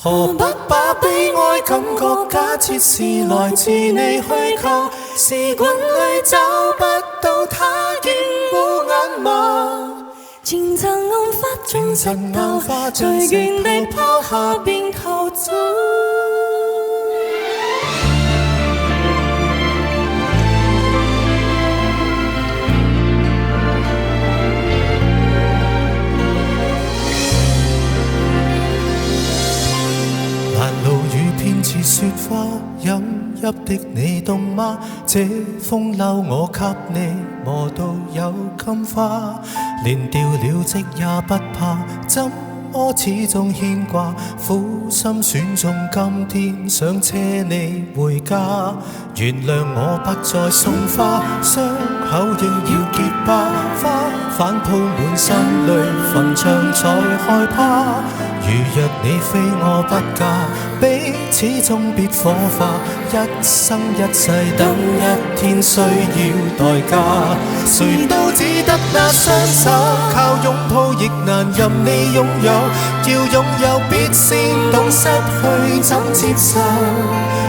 何不把悲哀感覺假設是來自你虛構？試管裏找不到它，竟烏眼眸。前塵暗花中石頭，隨緣地拋下便逃走。似雪花飲泣的你凍嗎？這風褸我給你磨到有金花，連掉了職也不怕，怎麼始終牽掛？苦心選中今天想車你回家，原諒我不再送花，傷口仍要結疤，花瓣鋪滿心裏，墳場才害怕。如若你非我不嫁，彼此終別火花，一生一世等一天需要代價。誰都只得那雙手，靠擁抱亦難任你擁有，要擁有別先懂失去怎接受。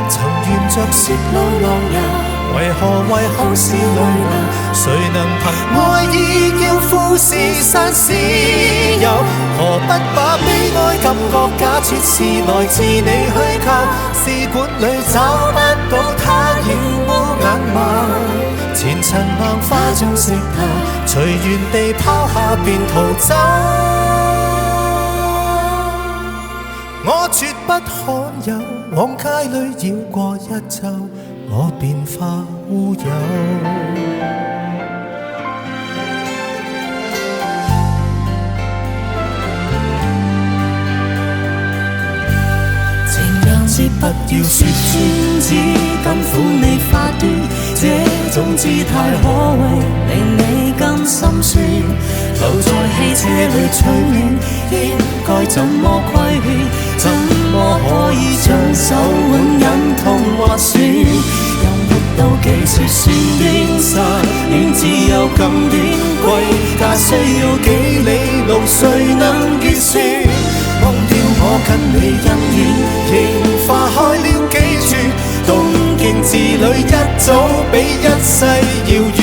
曾沿着雪路浪遊，為何為好事淚流？誰能憑愛意叫富士山私有？何不把悲哀感覺假設是來自你虛構？試管裏找不到它，仍烏眼眸。前塵硬化像石頭，隨緣地拋下便逃走。我絕不罕有，往街裏繞過一周，我便化烏有。知不要說穿，只敢撫你花端，這種姿態可謂令你更心酸。留在汽車裏取暖，應該怎麼規勸？怎麼可以將手腕忍痛劃損？又活到幾歲算短？失戀只有咁短，歸家需要幾里路，誰能預算？忘掉我跟你恩怨，仍化開了幾處，東京之旅一早比一世遙遠。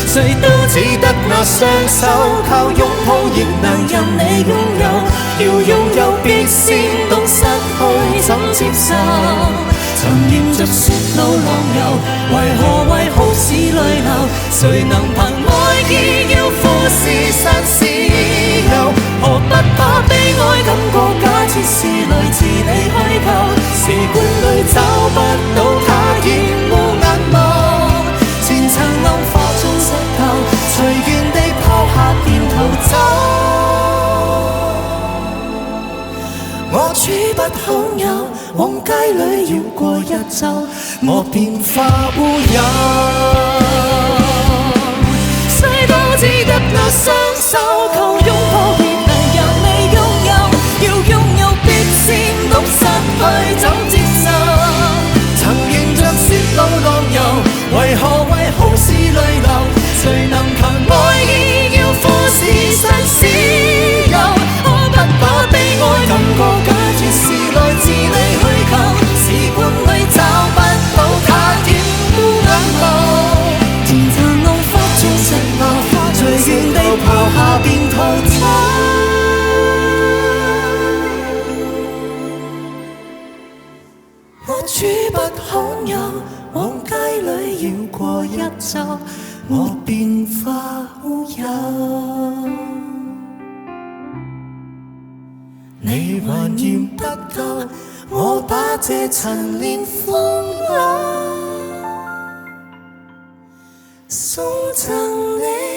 誰都只得那雙手，靠擁抱亦難任你擁有，要擁有必先懂失去怎接受。曾沿着雪路浪遊，為何為好事淚流？誰能憑愛意要富士山私有？何不把悲哀感覺假設是來自你虛構？試管裏找不到它，仍烏眼眸。前塵暗化中石頭，隨緣地拋下便逃走。我處不罕有，往街裏繞過一周，我便化烏有。誰都只得那雙手，靠擁抱亦難讓你擁有，要擁有必先懂失去怎接受。曾沿着雪路浪遊，為何為好事淚流？誰能憑愛意要富士山私有？可不把悲哀感覺假設是來自你虛構？試管裏找不到它，仍烏眼眸。前塵暗花中石流，隨緣地拋下便逃走。我處不罕有，往街裏繞過一周，我便化烏有。你還嫌不夠，我把這陳年風流送贈你。